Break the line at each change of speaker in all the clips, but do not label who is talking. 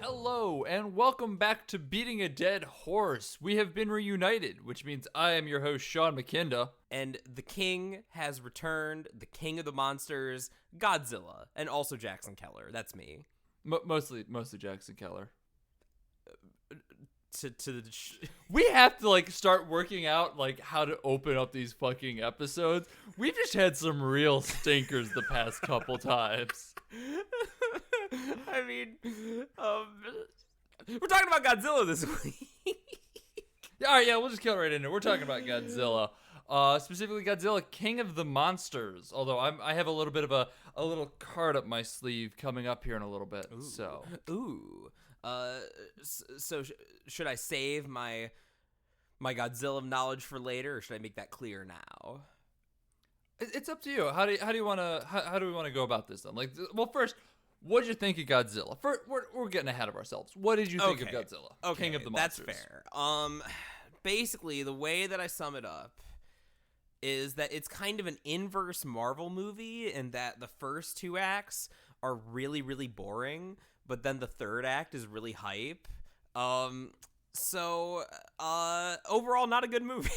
Hello, and welcome back to Beating a Dead Horse. We have been reunited, which means I am your host, Sean McKinda.
And the king has returned, the king of the monsters, Godzilla, and also Jackson Keller. That's me.
Mostly Jackson Keller.
We
have to start working out how to open up these fucking episodes. We've just had some real stinkers the past couple times.
I mean, we're talking about Godzilla this week.
All right, yeah, we'll just kill right into it. We're talking about Godzilla. Specifically Godzilla, King of the Monsters. Although I have a little bit of a little card up my sleeve coming up here in a little bit.
So should I save my Godzilla knowledge for later, or should I make that clear now?
It's up to you. How do we want to go about this then? First, what did you think of Godzilla? First, we're getting ahead of ourselves. What did you think of Godzilla?
Okay,
King of the Monsters.
That's fair. Basically, the way that I sum it up is that it's kind of an inverse Marvel movie in that the first two acts are really, really boring, but then the third act is really hype. So overall, not a good movie.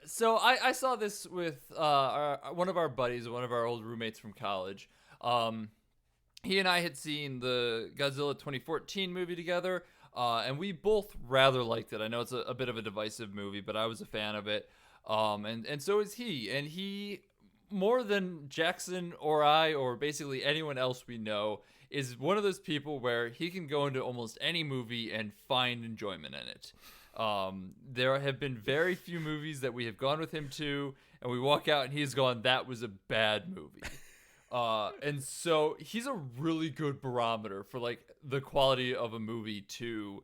So I saw this with one of our buddies, one of our old roommates from college. He and I had seen the Godzilla 2014 movie together, and we both rather liked it. I know it's a bit of a divisive movie, but I was a fan of it, and so is he. And he, more than Jackson or I or basically anyone else we know, is one of those people where he can go into almost any movie and find enjoyment in it. There have been very few movies that we have gone with him to, and we walk out and he's gone, that was a bad movie. And so he's a really good barometer for the quality of a movie to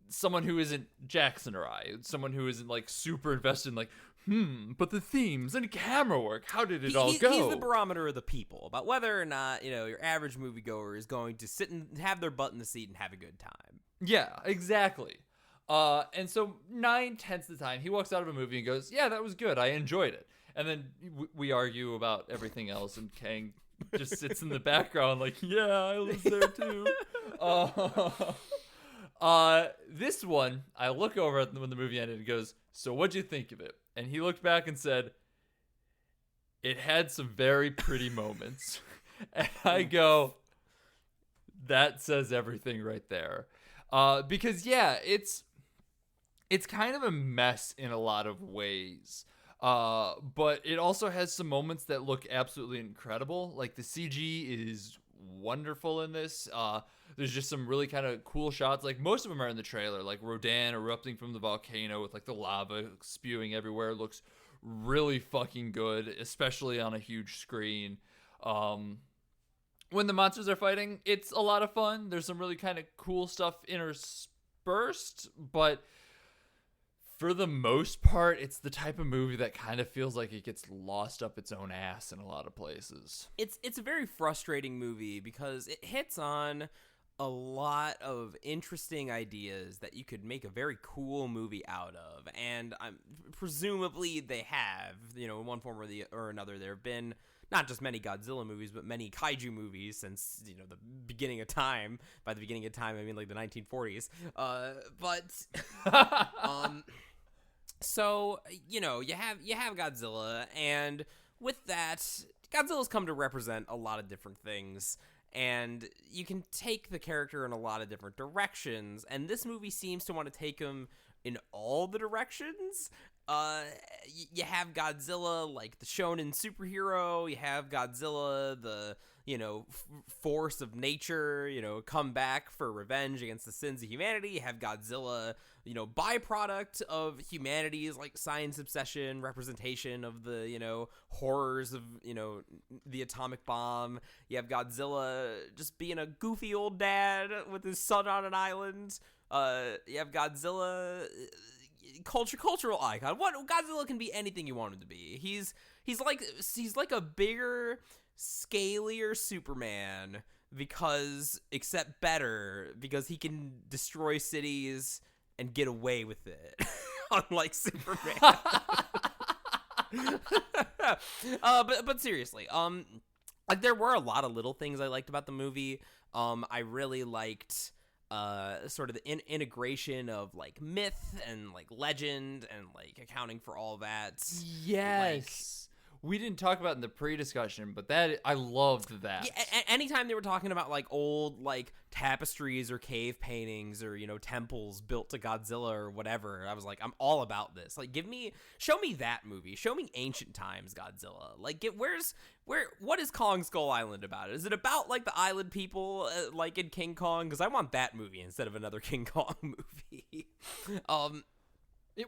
someone who isn't Jackson or I, someone who isn't super invested in but the themes and camera work, how did it all go?
He's the barometer of the people about whether or not, your average moviegoer is going to sit and have their butt in the seat and have a good time.
Yeah, exactly. And so 9/10 of the time he walks out of a movie and goes, yeah, that was good. I enjoyed it. And then we argue about everything else, and Kang just sits in the background yeah, I was there too. This one, I look over at when the movie ended and goes, so what'd you think of it? And he looked back and said, it had some very pretty moments. And I go, that says everything right there. Because yeah, it's kind of a mess in a lot of ways. But it also has some moments that look absolutely incredible. The CG is wonderful in this. There's just some really kind of cool shots. Most of them are in the trailer. Rodan erupting from the volcano with the lava spewing everywhere looks really fucking good, especially on a huge screen. When the monsters are fighting, it's a lot of fun. There's some really kind of cool stuff interspersed, but for the most part, it's the type of movie that kind of feels like it gets lost up its own ass in a lot of places.
It's a very frustrating movie because it hits on a lot of interesting ideas that you could make a very cool movie out of, and presumably they have, in one form or another. There have been not just many Godzilla movies, but many kaiju movies since, the beginning of time. By the beginning of time, I mean the 1940s. So, you have Godzilla, and with that, Godzilla's come to represent a lot of different things, and you can take the character in a lot of different directions, and this movie seems to want to take him in all the directions. You have Godzilla, the shonen superhero. You have Godzilla, the force of nature, come back for revenge against the sins of humanity. You have Godzilla, byproduct of humanity's science obsession, representation of the horrors of the atomic bomb. You have Godzilla just being a goofy old dad with his son on an island. You have Godzilla, cultural icon. What Godzilla can be anything you want him to be. He's like a bigger, scalier Superman except better because he can destroy cities and get away with it, unlike Superman. But seriously, Like, there were a lot of little things I liked about the movie. I really liked sort of the integration of like myth and like legend and like accounting for all that.
Yes. We didn't talk about it in the pre-discussion, but I loved that.
Yeah, anytime they were talking about like old like tapestries or cave paintings or, you know, temples built to Godzilla or whatever, I was like, I'm all about this. Like, show me that movie. Show me ancient times Godzilla. Like, what is Kong Skull Island about? Is it about like the island people like in King Kong? Because I want that movie instead of another King Kong movie.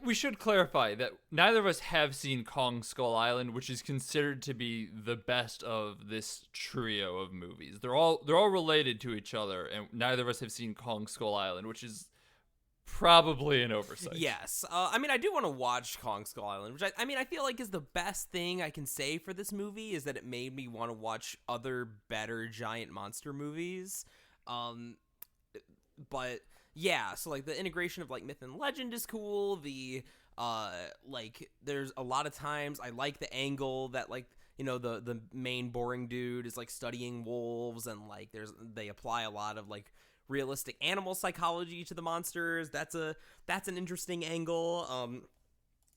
We should clarify that neither of us have seen Kong Skull Island, which is considered to be the best of this trio of movies. They're all related to each other, and neither of us have seen Kong Skull Island, which is probably an oversight.
Yes. I mean, I do want to watch Kong Skull Island, which I feel like is the best thing I can say for this movie, is that it made me want to watch other better giant monster movies. But yeah, so like the integration of like myth and legend is cool. The like there's a lot of times I like the angle that like, you know, the main boring dude is like studying wolves, and like they apply a lot of like realistic animal psychology to the monsters. That's an interesting angle.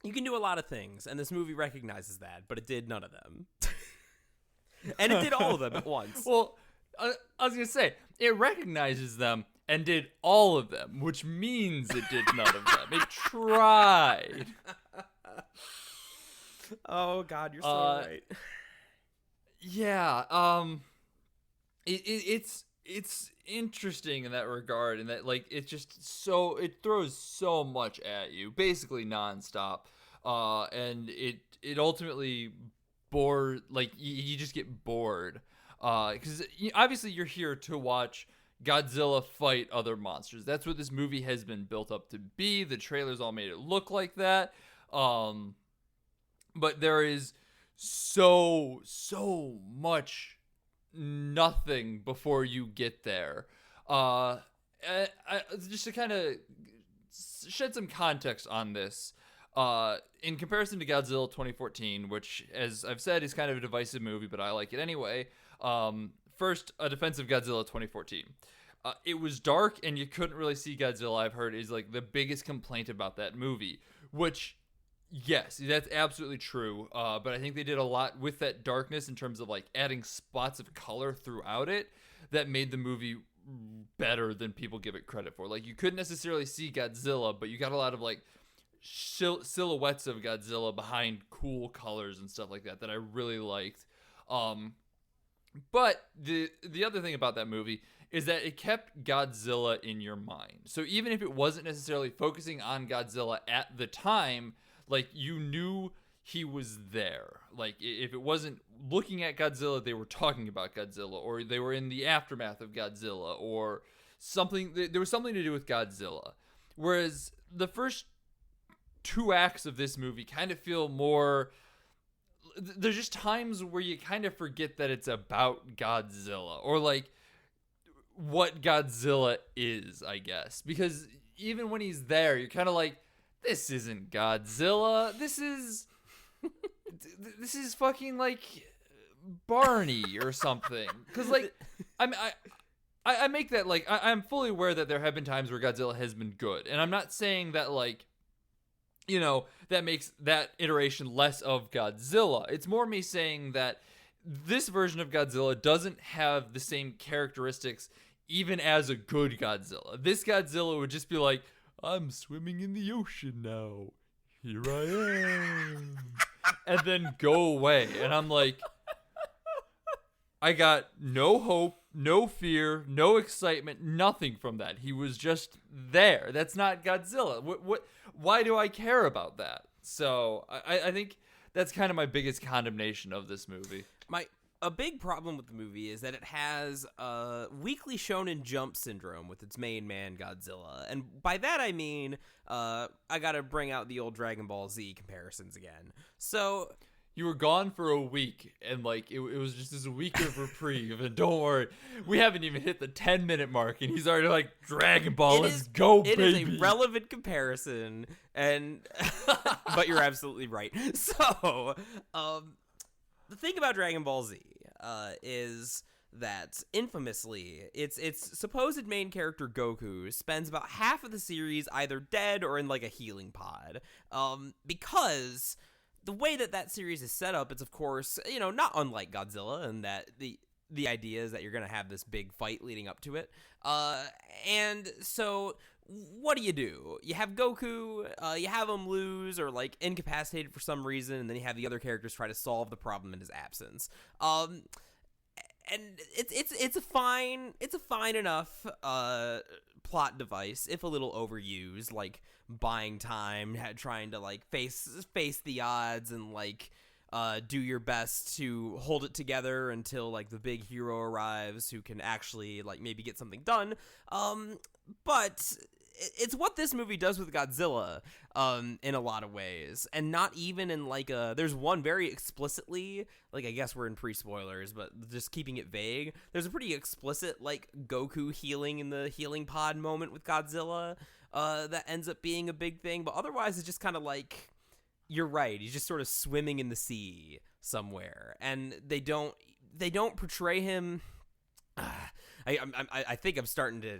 You can do a lot of things, and this movie recognizes that, but it did none of them. And it did all of them at once.
Well, I was gonna say, it recognizes them and did all of them, which means it did none of them. It tried.
Oh God, you're so right.
Yeah. It's interesting in that regard, and that like it throws so much at you, basically nonstop. And it ultimately you just get bored. Because obviously you're here to watch Godzilla fight other monsters. That's what this movie has been built up to be. The trailers all made it look like that. But there is so much nothing before you get there. Just to kind of shed some context on this, in comparison to Godzilla 2014, which, as I've said, is kind of a divisive movie, but I like it anyway. First, a defense of Godzilla 2014. It was dark, and you couldn't really see Godzilla, I've heard, is like the biggest complaint about that movie, which, yes, that's absolutely true. But I think they did a lot with that darkness in terms of like adding spots of color throughout it that made the movie better than people give it credit for. Like, you couldn't necessarily see Godzilla, but you got a lot of like silhouettes of Godzilla behind cool colors and stuff like that I really liked. But the other thing about that movie is that it kept Godzilla in your mind. So even if it wasn't necessarily focusing on Godzilla at the time, like, you knew he was there. Like, if it wasn't looking at Godzilla, they were talking about Godzilla, or they were in the aftermath of Godzilla, or something. There was something to do with Godzilla. Whereas the first two acts of this movie kind of feel more... There's just times where you kind of forget that it's about Godzilla, or like what Godzilla is, I guess. Because even when he's there, you're kind of like, this isn't Godzilla. This is fucking like Barney or something. Because like, I make that like, I'm fully aware that there have been times where Godzilla has been good, and I'm not saying that like, you know, that makes that iteration less of Godzilla. It's more me saying that this version of Godzilla doesn't have the same characteristics even as a good Godzilla. This Godzilla would just be like, I'm swimming in the ocean now. Here I am. And then go away. And I'm like, I got no hope, no fear, no excitement, nothing from that. He was just there. That's not Godzilla. Why do I care about that? So I think that's kind of my biggest condemnation of this movie.
A big problem with the movie is that it has Weekly Shonen Jump syndrome with its main man, Godzilla. And by that I mean, I gotta bring out the old Dragon Ball Z comparisons again. So...
You were gone for a week, and like it was just this week of reprieve. And don't worry, we haven't even hit the 10-minute mark, and he's already like, Dragon Ball, let's go, baby.
It is a relevant comparison, and but you're absolutely right. So, the thing about Dragon Ball Z, is that infamously, its supposed main character Goku spends about half of the series either dead or in like a healing pod, because the way that series is set up, it's of course, not unlike Godzilla, and that the idea is that you're gonna have this big fight leading up to it, and so what do? You have Goku, you have him lose or like incapacitated for some reason, and then you have the other characters try to solve the problem in his absence. And it's a fine enough plot device, if a little overused, like buying time, trying to like face the odds and like do your best to hold it together until like the big hero arrives who can actually like maybe get something done. But it's what this movie does with Godzilla in a lot of ways, and not even in like there's one very explicitly, like, I guess we're in pre-spoilers, but just keeping it vague, there's a pretty explicit like Goku healing in the healing pod moment with Godzilla that ends up being a big thing, but otherwise it's just kind of like, you're right, he's just sort of swimming in the sea somewhere, and they don't portray him. I think I'm starting to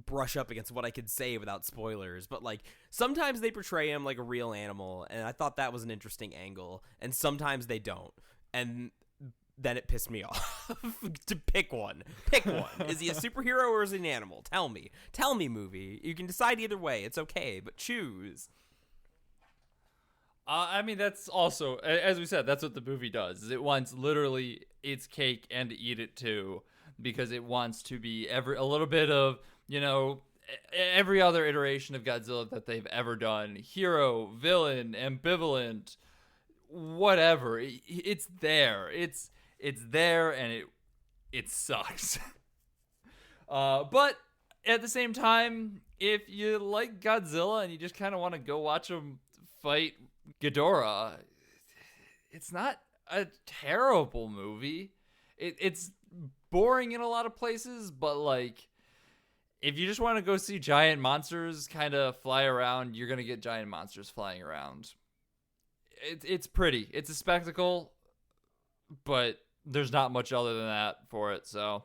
brush up against what I could say without spoilers, but like sometimes they portray him like a real animal, and I thought that was an interesting angle, and sometimes they don't, and then it pissed me off. To pick one. Is he a superhero or is he an animal? Tell me, movie. You can decide either way, it's okay, but choose.
I mean, that's also, as we said, that's what the movie does. Is it wants literally its cake and to eat it too, because it wants to be a little bit of, every other iteration of Godzilla that they've ever done. Hero, villain, ambivalent, whatever. It's there. It's there, and it sucks. But at the same time, if you like Godzilla and you just kind of want to go watch him fight Ghidorah, it's not a terrible movie. It's boring in a lot of places, but like, if you just want to go see giant monsters kind of fly around, you're going to get giant monsters flying around. It's pretty. It's a spectacle, but there's not much other than that for it, so.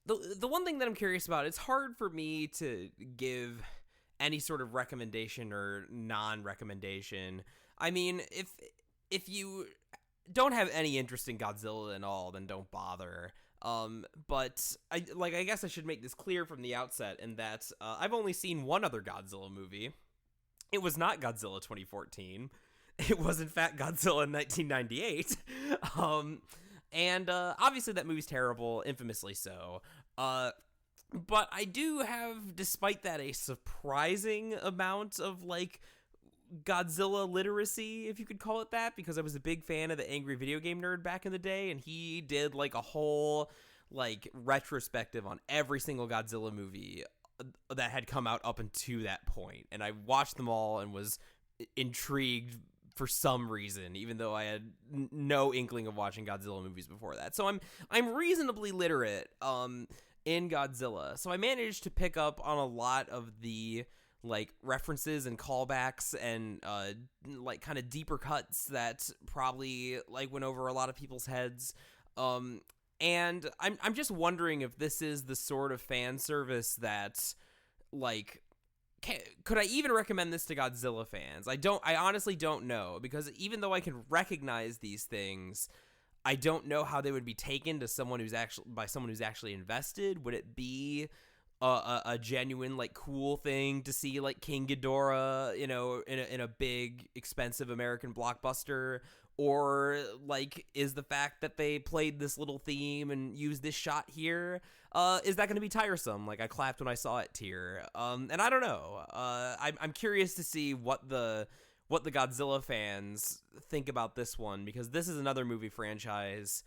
The one thing that I'm curious about, it's hard for me to give any sort of recommendation or non-recommendation. I mean, if you don't have any interest in Godzilla at all, then don't bother. But I guess I should make this clear from the outset, in that I've only seen one other Godzilla movie. It was not Godzilla 2014. It was, in fact, Godzilla in 1998. And obviously that movie's terrible, infamously so. But I do have, despite that, a surprising amount of, like, Godzilla literacy, if you could call it that, because I was a big fan of the Angry Video Game Nerd back in the day, and he did like a whole like retrospective on every single Godzilla movie that had come out up until that point, and I watched them all and was intrigued for some reason, even though I had no inkling of watching Godzilla movies before that. So I'm reasonably literate in Godzilla, so I managed to pick up on a lot of the like references and callbacks and like kind of deeper cuts that probably like went over a lot of people's heads, and I'm just wondering if this is the sort of fan service that like could I even recommend this to Godzilla fans? I honestly don't know, because even though I can recognize these things, I don't know how they would be taken to someone who's actually invested. Would it be a genuine like cool thing to see like King Ghidorah, in a big expensive American blockbuster, or like is the fact that they played this little theme and used this shot here, is that going to be tiresome? Like I clapped when I saw it tier, and I don't know. I'm curious to see what the Godzilla fans think about this one, because this is another movie franchise.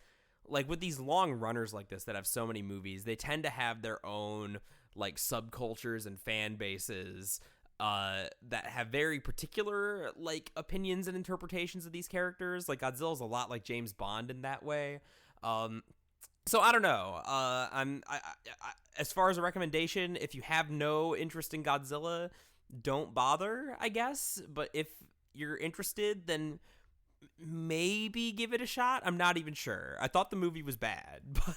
Like with these long runners like this that have so many movies, they tend to have their own like subcultures and fan bases that have very particular like opinions and interpretations of these characters. Like Godzilla's a lot like James Bond in that way. So I don't know. I as far as a recommendation, if you have no interest in Godzilla, don't bother, I guess. But if you're interested, then maybe give it a shot. I'm not even sure. I thought the movie was bad, but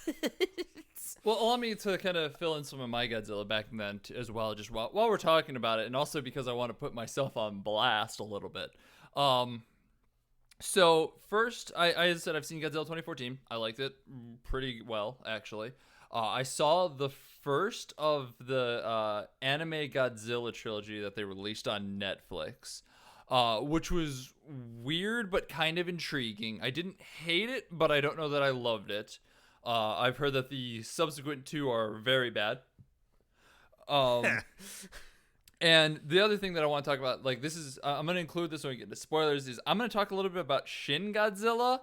Well, allow me to kind of fill in some of my Godzilla back then as well, just while we're talking about it, and also because I want to put myself on blast a little bit. So first, I said I've seen Godzilla 2014. I liked it pretty well, actually. I saw the first of the anime Godzilla trilogy that they released on Netflix, which was weird but kind of intriguing. I didn't hate it, but I don't know that I loved it. I've heard that the subsequent two are very bad. And the other thing that I want to talk about, like this is, I'm going to include this when we get to spoilers, is I'm going to talk a little bit about Shin Godzilla.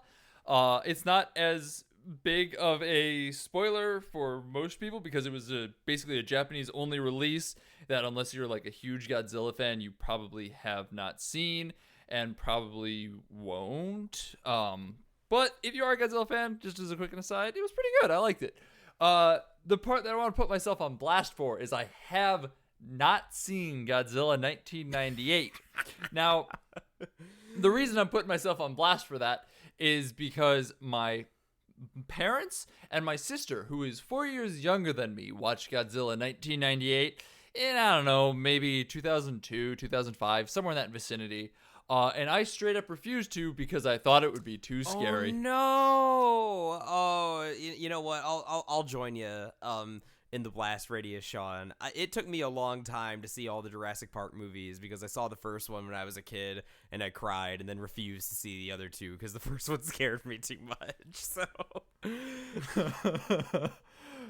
It's not as big of a spoiler for most people because it was basically a Japanese only release that, unless you're like a huge Godzilla fan, you probably have not seen and probably won't. But if you are a Godzilla fan, just as a quick aside, it was pretty good. I liked it. The part that I want to put myself on blast for is I have not seen Godzilla 1998. Now, the reason I'm putting myself on blast for that is because my parents and my sister, who is 4 years younger than me, watched Godzilla 1998 in, I don't know, maybe 2002, 2005, somewhere in that vicinity. And I straight up refused to because I thought it would be too scary.
Oh no! Oh, you know what? I'll join you. In the blast radius, Sean. It took me a long time to see all the Jurassic Park movies because I saw the first one when I was a kid and I cried and then refused to see the other two because the first one scared me too much.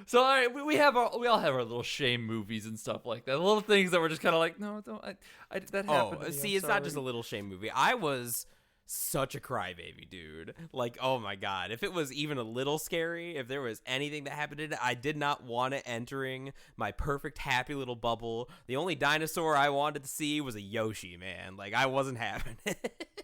So all right, we all have our little shame movies and stuff like that. The little things that we're just kind of like, no, don't. That happened. To me.
See, it's not just a little shame movie. I was such a crybaby, dude. Like, oh my god, if it was even a little scary, if there was anything that happened in it, I did not want it entering my perfect happy little bubble. The only dinosaur I wanted to see was a Yoshi, man. Like, I wasn't having it.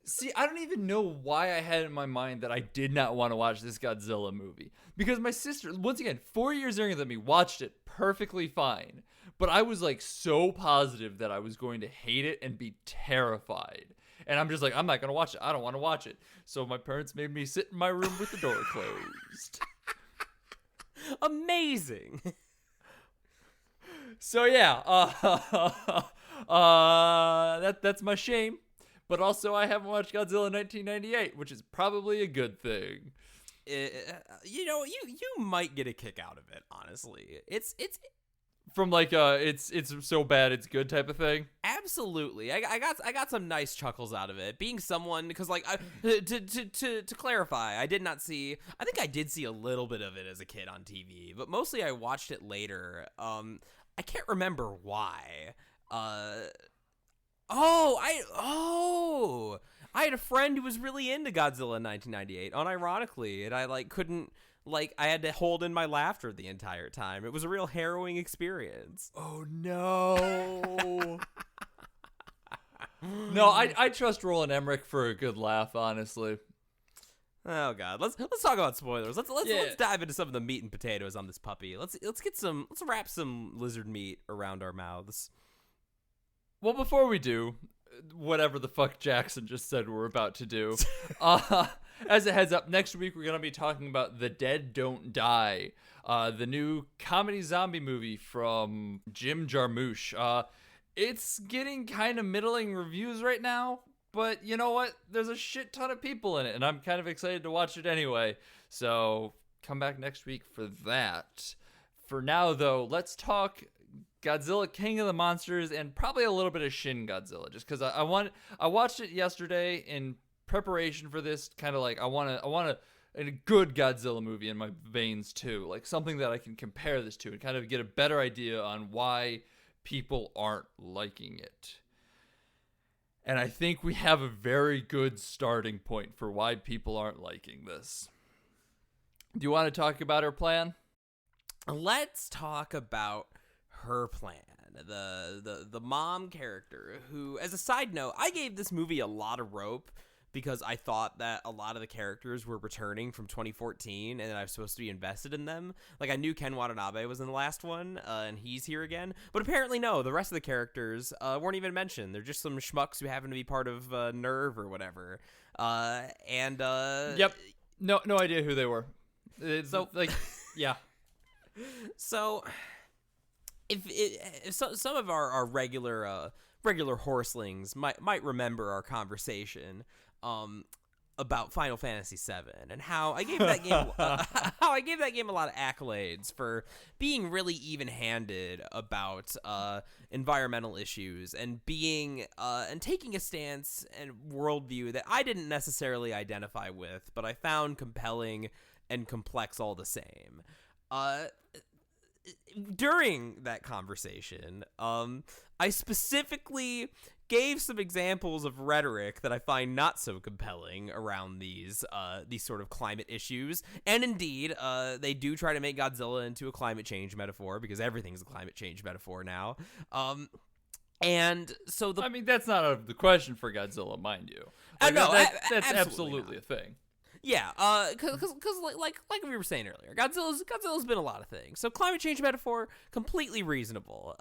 See, I don't even know why I had in my mind that I did not want to watch this Godzilla movie. Because my sister, once again, 4 years younger than me, watched it perfectly fine. But I was like so positive that I was going to hate it and be terrified. And I'm just like, I'm not going to watch it. I don't want to watch it. So my parents made me sit in my room with the door closed.
Amazing.
So yeah, that's my shame. But also I haven't watched Godzilla 1998, which is probably a good thing.
You know, you might get a kick out of it, honestly. It's
from like it's so bad it's good type of thing.
Absolutely. I got some nice chuckles out of it. Being someone, because like to clarify, I did not see. I think I did see a little bit of it as a kid on TV, but mostly I watched it later. I can't remember why. I had a friend who was really into Godzilla in 1998, unironically, and I like couldn't. Like, I had to hold in my laughter the entire time. It was a real harrowing experience.
Oh, no. No, I trust Roland Emmerich for a good laugh, honestly.
Oh, God. Let's talk about spoilers. Let's dive into some of the meat and potatoes on this puppy. Let's wrap some lizard meat around our mouths.
Well, before we do, whatever the fuck Jackson just said we're about to do, as a heads up, next week we're going to be talking about The Dead Don't Die, the new comedy zombie movie from Jim Jarmusch. It's getting kind of middling reviews right now, but you know what? There's a shit ton of people in it, and I'm kind of excited to watch it anyway. So come back next week for that. For now, though, let's talk Godzilla King of the Monsters and probably a little bit of Shin Godzilla, just because I watched it yesterday in preparation for this. Kind of like I want a good Godzilla movie in my veins too, like something that I can compare this to and kind of get a better idea on why people aren't liking it. And I think we have a very good starting point for why people aren't liking this. Do you want to talk about her plan?
Let's talk about her plan. The mom character who, as a side note, I gave this movie a lot of rope because I thought that a lot of the characters were returning from 2014 and I was supposed to be invested in them. Like, I knew Ken Watanabe was in the last one, and he's here again. But apparently, no, the rest of the characters weren't even mentioned. They're just some schmucks who happen to be part of Nerve or whatever.
Yep. No idea who they were. So, like, yeah.
So, if some of our regular horselings might remember our conversation about Final Fantasy VII and how I gave that game a lot of accolades for being really even-handed about environmental issues and being and taking a stance and worldview that I didn't necessarily identify with, but I found compelling and complex all the same. During that conversation, I specifically gave some examples of rhetoric that I find not so compelling around these sort of climate issues. And indeed, they do try to make Godzilla into a climate change metaphor, because everything's a climate change metaphor now. And so I
mean, that's not out of the question for Godzilla, mind you.
Like, no,
that's absolutely a thing.
Yeah, because like we were saying earlier, Godzilla's been a lot of things. So climate change metaphor, completely reasonable.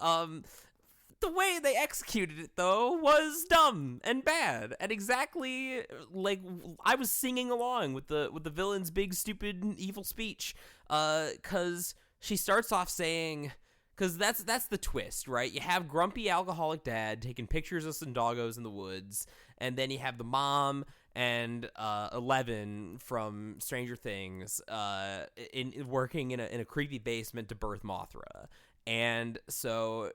The way they executed it, though, was dumb and bad, and exactly like I was singing along with the villain's big, stupid, evil speech. Because she starts off saying, because that's the twist, right? You have grumpy alcoholic dad taking pictures of some doggos in the woods, and then you have the mom and 11 from Stranger Things working in a creepy basement to birth Mothra. And so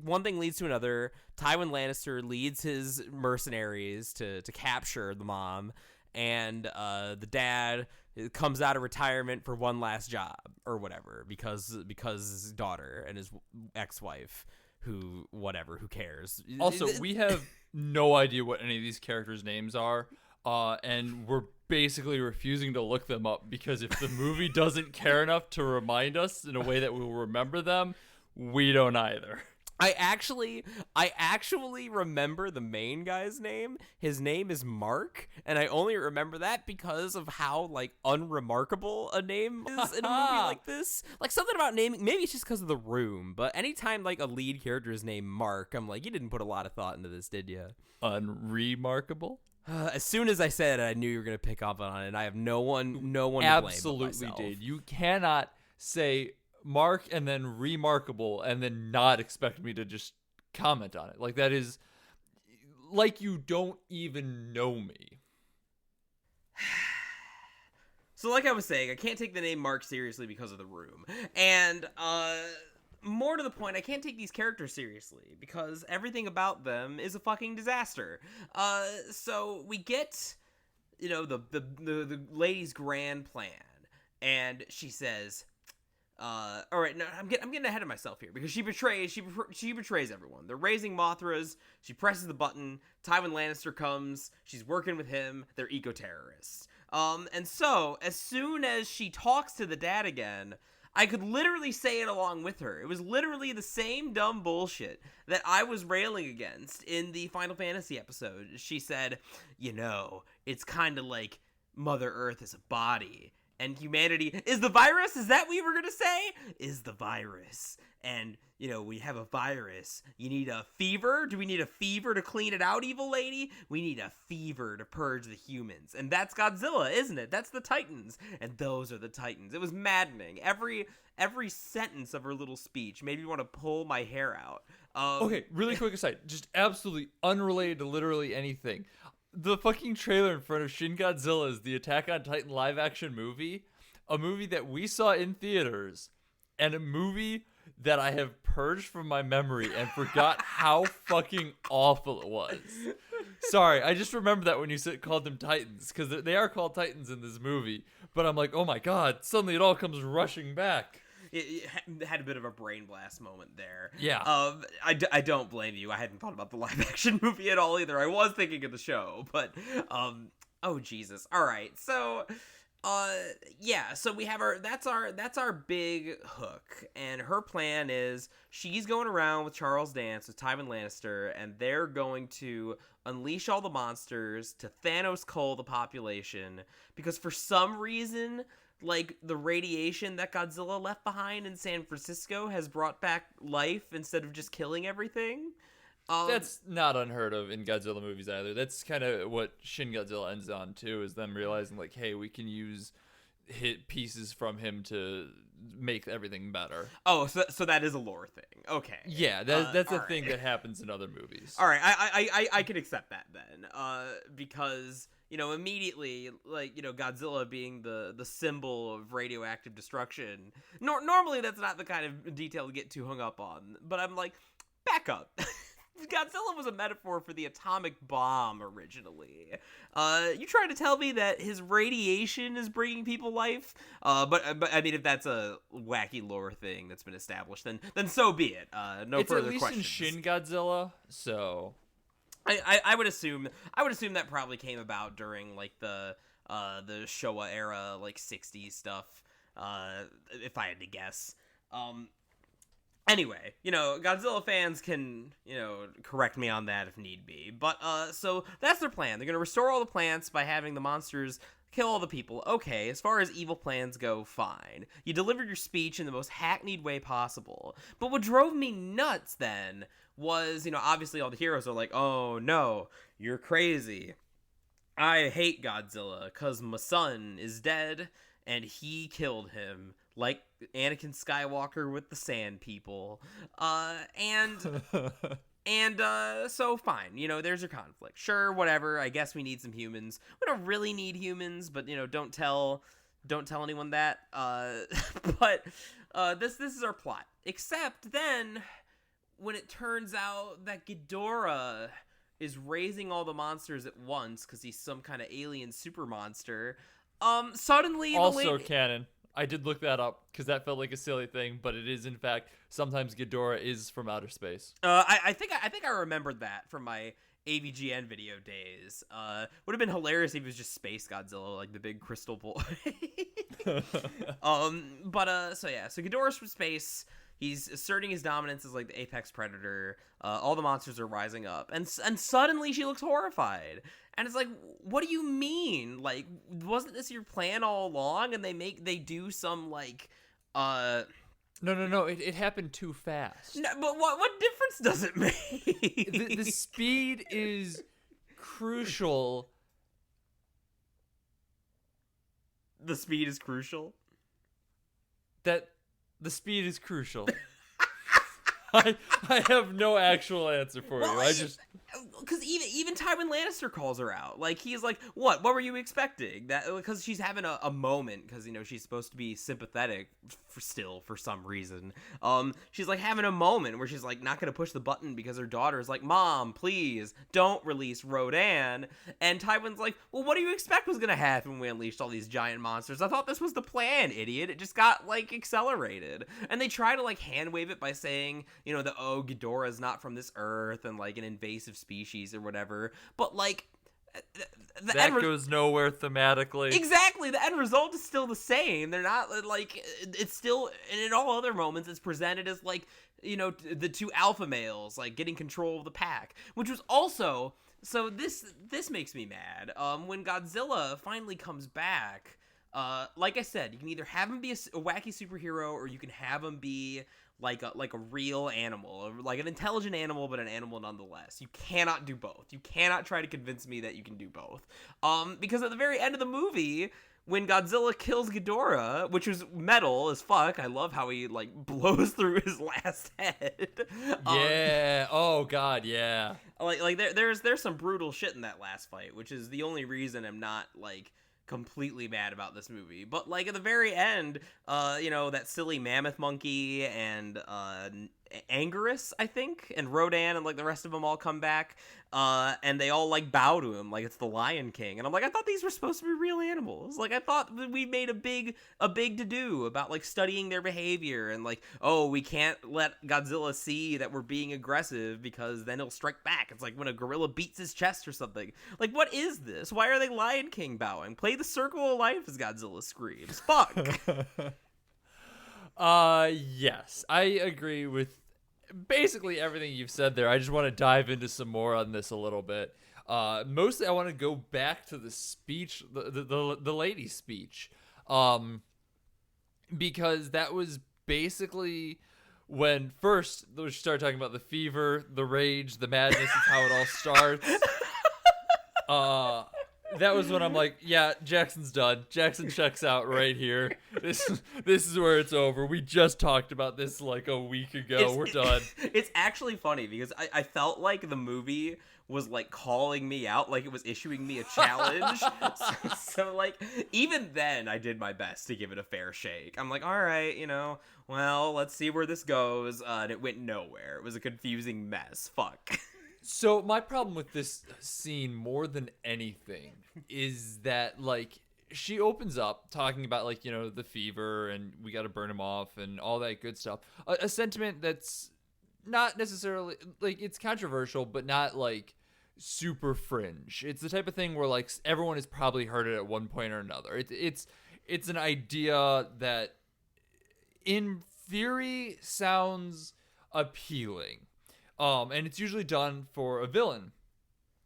one thing leads to another. Tywin Lannister leads his mercenaries to capture the mom, and the dad comes out of retirement for one last job or whatever, because his daughter and his ex-wife, who cares.
Also, we have no idea what any of these characters' names are, and we're basically refusing to look them up, because if the movie doesn't care enough to remind us in a way that we will remember them, we don't either.
I actually remember the main guy's name. His name is Mark, and I only remember that because of how, like, unremarkable a name is in a movie like this. Like, something about naming, maybe it's just because of The Room, but anytime, like, a lead character is named Mark, I'm like, you didn't put a lot of thought into this, did you?
Unremarkable?
As soon as I said it, I knew you were going to pick up on it, and I have no one to blame.
Absolutely did. You cannot say Mark and then remarkable and then not expect me to just comment on it. Like, that is like you don't even know me.
So like I was saying, I can't take the name Mark seriously because of The Room. And more to the point, I can't take these characters seriously because everything about them is a fucking disaster. So we get, the lady's grand plan, and she says, all right, no, I'm getting ahead of myself here, because she betrays everyone. They're raising Mothras. She presses the button. Tywin Lannister comes. She's working with him. They're eco-terrorists. And so as soon as she talks to the dad again, I could literally say it along with her. It was literally the same dumb bullshit that I was railing against in the Final Fantasy episode. She said, it's kind of like Mother Earth is a body, and humanity is the virus? Is that what you were going to say? Is the virus. And, we have a virus. You need a fever? Do we need a fever to clean it out, evil lady? We need a fever to purge the humans. And that's Godzilla, isn't it? That's the Titans. And those are the Titans. It was maddening. Every sentence of her little speech made me want to pull my hair out.
Okay, really quick aside. Just absolutely unrelated to literally anything. The fucking trailer in front of Shin Godzilla is the Attack on Titan live-action movie. A movie that we saw in theaters. And a movie that I have purged from my memory and forgot how fucking awful it was. Sorry, I just remember that when you called them Titans, because they are called Titans in this movie. But I'm like, oh my god, suddenly it all comes rushing back.
It had a bit of a brain blast moment there.
Yeah.
I don't blame you. I hadn't thought about the live action movie at all either. I was thinking of the show, but oh Jesus. All right. So Yeah, so we have that's our big hook, and her plan is she's going around with Charles Dance, with Tywin Lannister, and they're going to unleash all the monsters to Thanos cull the population, because for some reason, like, the radiation that Godzilla left behind in San Francisco has brought back life instead of just killing everything.
That's not unheard of in Godzilla movies either. That's kind of what Shin Godzilla ends on too, is them realizing like, hey, we can use hit pieces from him to make everything better.
Oh, so that is a lore thing. Okay.
Yeah, that's a
right.
thing that happens in other movies.
All right, I can accept that then, because immediately, like, Godzilla being the symbol of radioactive destruction. Normally that's not the kind of detail to get too hung up on, but I'm like, back up. Godzilla was a metaphor for the atomic bomb originally. You trying to tell me that his radiation is bringing people life? But I mean, if that's a wacky lore thing that's been established, then so be it. No
it's
further
at least
questions.
in Shin Godzilla, so
I would assume that probably came about during like the Showa era, like 60s stuff. If I had to guess. Anyway, Godzilla fans can, correct me on that if need be. But, so that's their plan. They're going to restore all the plants by having the monsters kill all the people. Okay, as far as evil plans go, fine. You delivered your speech in the most hackneyed way possible. But what drove me nuts then was, obviously all the heroes are like, oh no, you're crazy. I hate Godzilla because my son is dead and he killed him. Like Anakin Skywalker with the Sand People. So fine, there's your conflict. Sure, whatever, I guess we need some humans. We don't really need humans, but, don't tell anyone that. But this is our plot. Except then, when it turns out that Ghidorah is raising all the monsters at once, because he's some kind of alien super monster, suddenly...
Also canon. I did look that up because that felt like a silly thing, but it is in fact sometimes Ghidorah is from outer space.
I think I remembered that from my AVGN video days. Would have been hilarious if it was just Space Godzilla, like the big crystal boy. So Ghidorah's from space. He's asserting his dominance as like the apex predator. All the monsters are rising up, and suddenly she looks horrified. And it's like, what do you mean? Like, wasn't this your plan all along? And they do some like,
No. It happened too fast.
No, but what difference does it make?
The speed is crucial.
The speed is crucial.
The speed is crucial. I have no actual answer for you. I just...
Because even Tywin Lannister calls her out. Like, he's like, what were you expecting? That because she's having a moment, because, she's supposed to be sympathetic for some reason. She's, like, having a moment where she's, like, not going to push the button because her daughter's like, Mom, please, don't release Rodan. And Tywin's like, well, what do you expect was going to happen when we unleashed all these giant monsters? I thought this was the plan, idiot. It just got, like, accelerated. And they try to, like, hand wave it by saying, Ghidorah is not from this earth and, like, an invasive species or whatever, but like
that goes nowhere thematically.
Exactly, the end result is still the same. They're not like, it's still, and in all other moments it's presented as like, the two alpha males like getting control of the pack, which was also, so this makes me mad. When Godzilla finally comes back, like I said, you can either have him be a wacky superhero or you can have him be like a real animal, like an intelligent animal, but an animal nonetheless. You cannot do both. You cannot try to convince me that you can do both. Because at the very end of the movie, when Godzilla kills Ghidorah, which was metal as fuck, I love how he like blows through his last head.
Yeah. Oh God. Yeah.
Like there's some brutal shit in that last fight, which is the only reason I'm not like completely mad about this movie. But like at the very end, that silly mammoth monkey and Anguirus, I think, and Rodan and like the rest of them all come back, and they all like bow to him like it's the Lion King. And I'm like, I thought these were supposed to be real animals. Like I thought we made a big to do about like studying their behavior and like, oh, we can't let Godzilla see that we're being aggressive because then he'll strike back. It's like when a gorilla beats his chest or something. Like, what is this? Why are they Lion King bowing? Play Play the Circle of Life as Godzilla screams. Fuck.
Yes, I agree with basically everything you've said there. I just want to dive into some more on this a little bit. Mostly I want to go back to the speech, the lady's speech, because that was basically when first we started talking about the fever, the rage, the madness. Is how it all starts. That was when I'm like, yeah, Jackson's done. Jackson checks out right here. This is where it's over. We just talked about this like a week ago. We're done.
It's actually funny because I felt like the movie was like calling me out, like it was issuing me a challenge. so like even then I did my best to give it a fair shake. I'm like, all right, well, let's see where this goes. And it went nowhere. It was a confusing mess. Fuck.
So my problem with this scene more than anything is that like she opens up talking about like, the fever and we got to burn him off and all that good stuff. A sentiment that's not necessarily like it's controversial, but not like super fringe. It's the type of thing where like everyone has probably heard it at one point or another. It's an idea that in theory sounds appealing. And it's usually done for a villain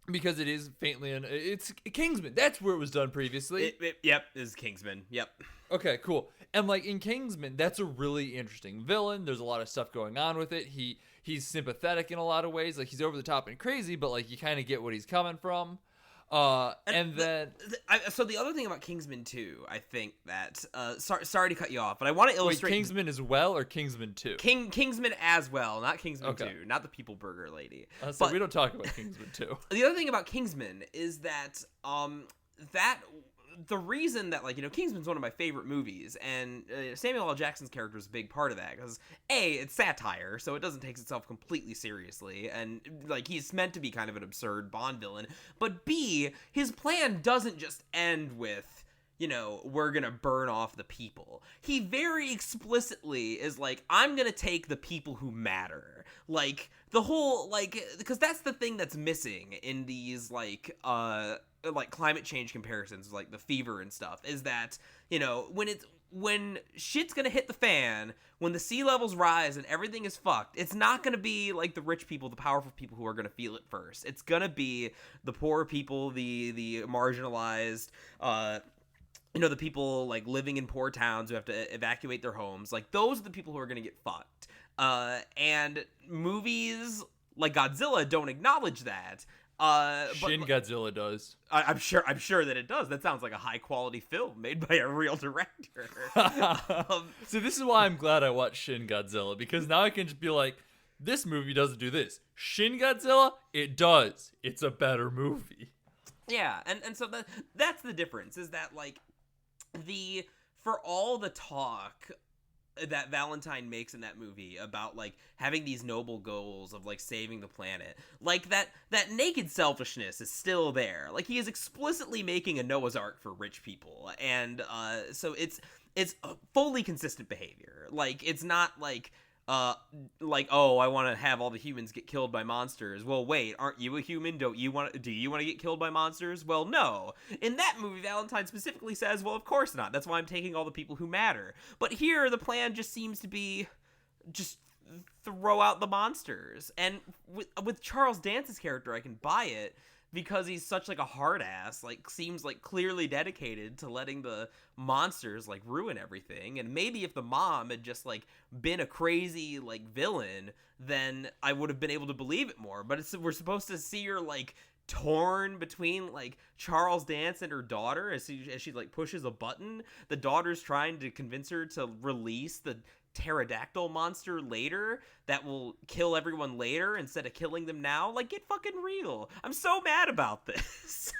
because it is faintly it's Kingsman. That's where it was done previously.
Yep, is Kingsman. Yep.
Okay, cool. And like in Kingsman, that's a really interesting villain. There's a lot of stuff going on with it. He's sympathetic in a lot of ways. Like he's over the top and crazy, but like you kind of get what he's coming from. So
the other thing about Kingsman 2, I think that sorry to cut you off, but I want to illustrate.
Wait, Kingsman as well or Kingsman 2?
Kingsman as well, not Kingsman 2, not the People Burger lady.
So but we don't talk about Kingsman 2.
The other thing about Kingsman is that that the reason that Kingsman's one of my favorite movies, and Samuel L. Jackson's character is a big part of that because A, it's satire, so it doesn't take itself completely seriously, and like he's meant to be kind of an absurd Bond villain, but B, his plan doesn't just end with we're gonna burn off the people. He very explicitly is like, I'm gonna take the people who matter. Like the whole because that's the thing that's missing in these like climate change comparisons, like the fever and stuff, is that when shit's gonna hit the fan, when the sea levels rise and everything is fucked, it's not gonna be like the rich people, the powerful people who are gonna feel it first. It's gonna be the poor people, the marginalized, the people like living in poor towns who have to evacuate their homes. Like those are the people who are gonna get fucked. And movies like Godzilla don't acknowledge that.
Shin Godzilla does.
I'm sure that it does. That sounds like a high quality film made by a real director.
So this is why I'm glad I watched Shin Godzilla, because now I can just be like, this movie doesn't do this. Shin Godzilla, it does. It's a better movie.
Yeah, and so that's the difference, is that like for all the talk that Valentine makes in that movie about like having these noble goals of like saving the planet, like that naked selfishness is still there. Like he is explicitly making a Noah's Ark for rich people, and so it's fully consistent behavior. Like it's not like oh, I want to have all the humans get killed by monsters. Well, wait, aren't you a human? Do you want to get killed by monsters? Well, no. In that movie, Valentine specifically says, well, of course not. That's why I'm taking all the people who matter. But here, the plan just seems to be just throw out the monsters. And with Charles Dance's character, I can buy it, because he's such like a hard ass, like seems like clearly dedicated to letting the monsters like ruin everything. And maybe if the mom had just like been a crazy like villain, then I would have been able to believe it more. But we're supposed to see her like torn between like Charles Dance and her daughter as she like pushes a button. The daughter's trying to convince her to release the pterodactyl monster later that will kill everyone later instead of killing them now. Like, get fucking real. I'm so mad about this.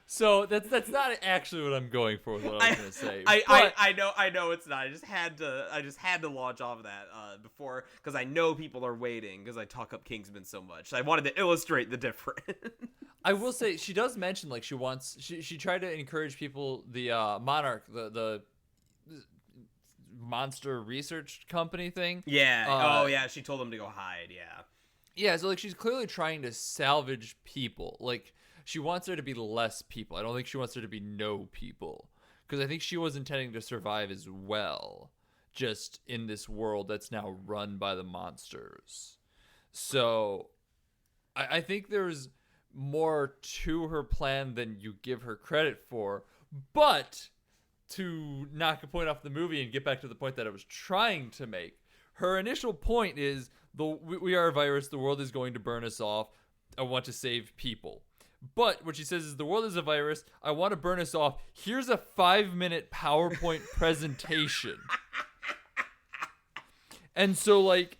So that's not actually what I'm going for with what I was going to say.
I know it's not. I just had to launch off of that before, because I know people are waiting, because I talk up Kingsman so much. I wanted to illustrate the difference.
I will say she does mention like she tried to encourage people, the Monarch, the monster research company thing.
Yeah. Yeah. She told them to go hide. Yeah.
Yeah. So like she's clearly trying to salvage people. Like she wants there to be less people. I don't think she wants there to be no people, because I think she was intending to survive as well, just in this world that's now run by the monsters. So I think there's more to her plan than you give her credit for. But to knock a point off the movie and get back to the point that I was trying to make, her initial point is, we are a virus, the world is going to burn us off, I want to save people. But what she says is, the world is a virus, I want to burn us off, here's a 5-minute PowerPoint presentation. And so, like,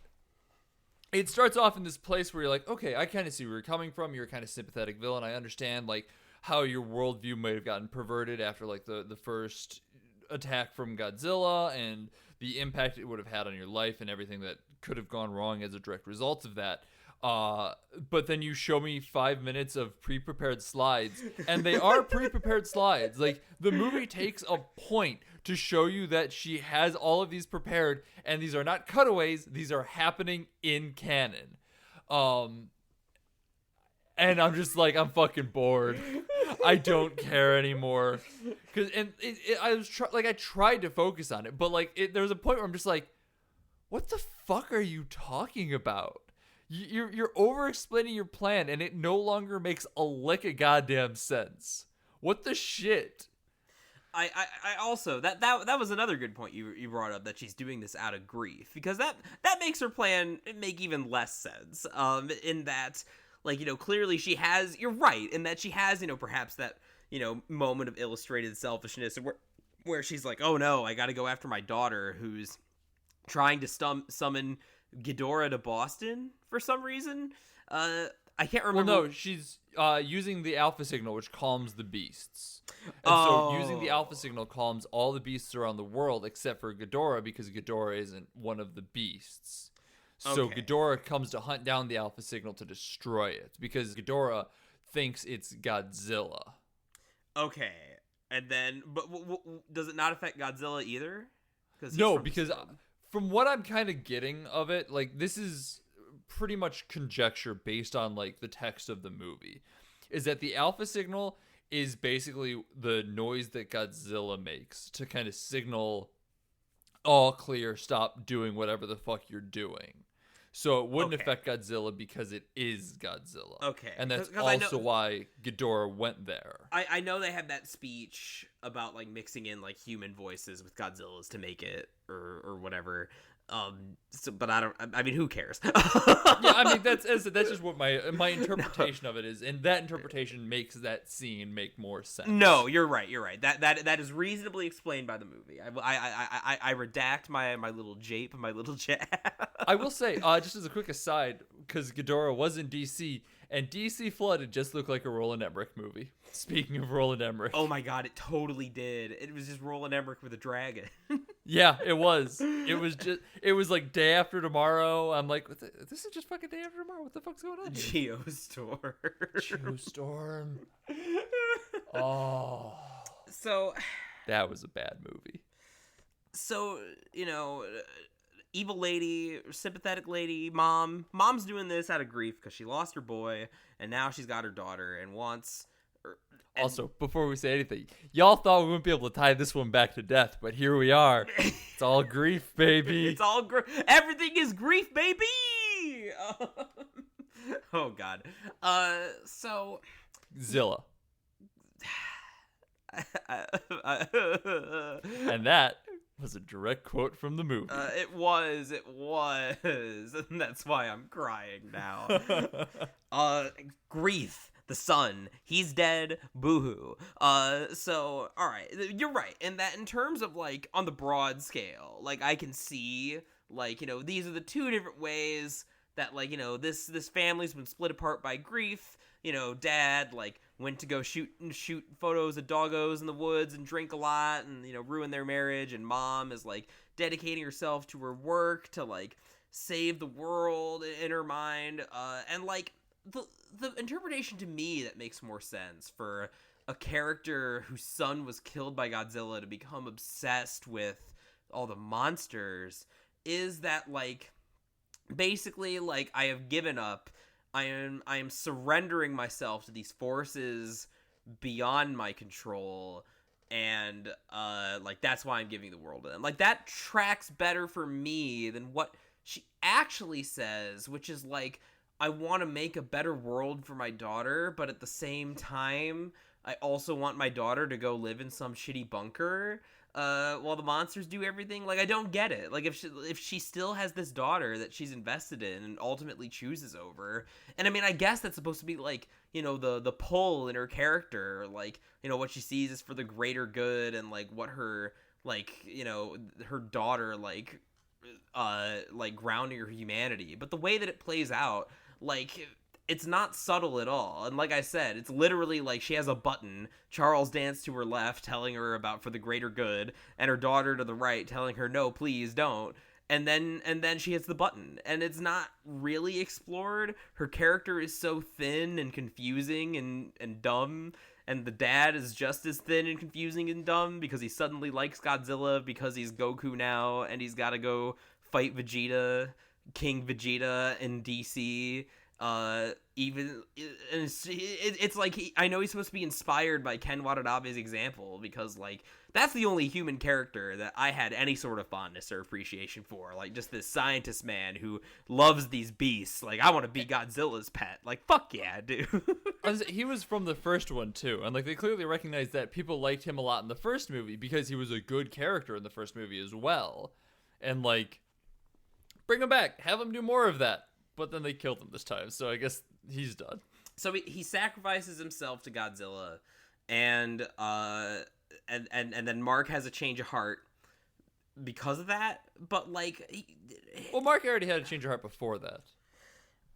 it starts off in this place where you're like, okay, I kind of see where you're coming from, you're a kind of sympathetic villain, I understand, like, how your worldview might have gotten perverted after, like, the first attack from Godzilla, and the impact it would have had on your life and everything that could have gone wrong as a direct result of that. But then you show me 5 minutes of pre-prepared slides, and they are pre-prepared slides. Like, the movie takes a point to show you that she has all of these prepared, and these are not cutaways, these are happening in canon. And I'm just like, I'm fucking bored. I don't care anymore. I tried to focus on it, but like, there was a point where I'm just like, what the fuck are you talking about? You're over-explaining your plan, and it no longer makes a lick of goddamn sense. What the shit?
I also, that was another good point you brought up, that she's doing this out of grief, because that makes her plan make even less sense. In that, like, you know, clearly she has, you're right, in that she has, you know, perhaps that, you know, moment of illustrated selfishness where she's like, oh no, I gotta go after my daughter who's trying to summon Ghidorah to Boston for some reason. I can't remember.
Well, no, she's using the alpha signal, which calms the beasts. And so using the alpha signal calms all the beasts around the world except for Ghidorah, because Ghidorah isn't one of the beasts. So
Okay.
Ghidorah comes to hunt down the alpha signal to destroy it, because Ghidorah thinks it's Godzilla.
Okay. And then, but does it not affect Godzilla either?
No, because from what I'm kind of getting of it, like, this is pretty much conjecture based on, like, the text of the movie, is that the alpha signal is basically the noise that Godzilla makes to kind of signal, all clear, stop doing whatever the fuck you're doing. So it wouldn't affect Godzilla because it is Godzilla.
Okay.
And that's
'Cause I know,
also why Ghidorah went there.
I know they had that speech about, like, mixing in, like, human voices with Godzilla's to make it, or whatever. But I mean, who cares?
Yeah, I mean, that's just what my interpretation of it is, and that interpretation makes that scene make more sense.
No, you're right. That is reasonably explained by the movie. I redact my little jape, my little jab.
I will say, just as a quick aside, because Ghidorah was in DC, and DC Flooded just looked like a Roland Emmerich movie. Speaking of Roland Emmerich.
Oh my god, it totally did. It was just Roland Emmerich with a dragon.
Yeah, it was. It was like Day After Tomorrow. I'm like, this is just fucking Day After Tomorrow. What the fuck's going on here?
Geostorm.
Geostorm. Oh.
So.
That was a bad movie.
So, you know, evil lady, sympathetic lady, mom's doing this out of grief because she lost her boy, and now she's got her daughter and wants.
Also, before we say anything, y'all thought we wouldn't be able to tie this one back to death, but here we are. It's all grief, baby.
It's all everything is grief, baby. Oh god. So
Zilla. And that was a direct quote from the movie.
It was, and that's why I'm crying now. Grief. The son, he's dead, boo-hoo. So, alright, you're right, and that in terms of, like, on the broad scale, like, I can see, like, you know, these are the two different ways that, like, you know, this family's been split apart by grief. You know, dad, like, went to go shoot photos of doggos in the woods and drink a lot and, you know, ruin their marriage, and mom is, like, dedicating herself to her work to, like, save the world in her mind, and, like, the interpretation to me that makes more sense for a character whose son was killed by Godzilla to become obsessed with all the monsters is that, like, basically, like, I have given up I am surrendering myself to these forces beyond my control, and like that's why I'm giving the world to them. Like that tracks better for me than what she actually says, which is like, I want to make a better world for my daughter, but at the same time I also want my daughter to go live in some shitty bunker while the monsters do everything. Like, I don't get it. Like, if she still has this daughter that she's invested in and ultimately chooses over, and I mean, I guess that's supposed to be like, you know, the pull in her character, like, you know, what she sees is for the greater good, and like what her, like, you know, her daughter, like grounding her humanity. But the way that it plays out, like, it's not subtle at all. And like I said, it's literally like she has a button, Charles Dance to her left telling her about for the greater good, and her daughter to the right telling her no, please don't. And then she hits the button, and it's not really explored. Her character is so thin and confusing and dumb, and the dad is just as thin and confusing and dumb because he suddenly likes Godzilla because he's Goku now, and he's got to go fight Vegeta, King Vegeta in DC. Even it's like I know he's supposed to be inspired by Ken Watanabe's example, because like that's the only human character that I had any sort of fondness or appreciation for. Like, just this scientist man who loves these beasts. Like, I want to be Godzilla's pet. Like, fuck yeah, dude.
He was from the first one too, and like they clearly recognized that people liked him a lot in the first movie because he was a good character in the first movie as well, and like bring him back, have him do more of that. But then they killed him this time, so I guess he's done.
So he sacrifices himself to Godzilla, and then Mark has a change of heart because of that. But like,
well, Mark already had a change of heart before that.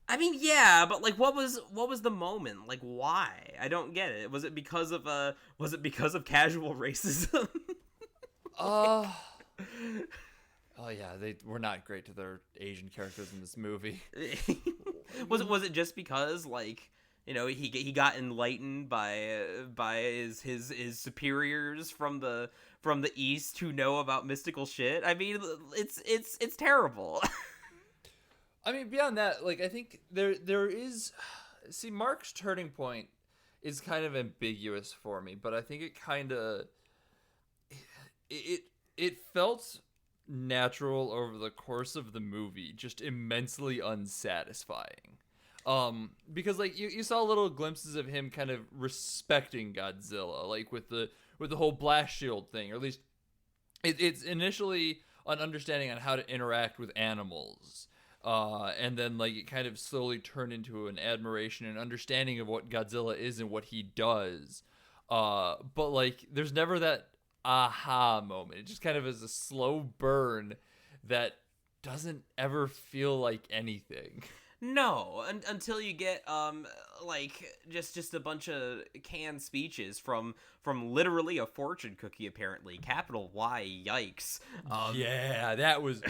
I mean, yeah, but like, what was the moment? Like, why? I don't get it. Was it because of casual racism?
Oh yeah, they were not great to their Asian characters in this movie.
Was it just because, like, you know, he got enlightened by his superiors from the East who know about mystical shit? I mean, it's terrible.
I mean, beyond that, like, I think there is, see, Mark's turning point is kind of ambiguous for me, but I think it kind of it felt natural over the course of the movie, just immensely unsatisfying. Because like you saw little glimpses of him kind of respecting Godzilla, like with the whole blast shield thing, or at least it's initially an understanding on how to interact with animals, and then like it kind of slowly turned into an admiration and understanding of what Godzilla is and what he does. But like there's never that aha moment. It just kind of is a slow burn that doesn't ever feel like anything.
No, until you get like just a bunch of canned speeches from literally a fortune cookie, apparently. Capital Y, yikes.
Yeah, that was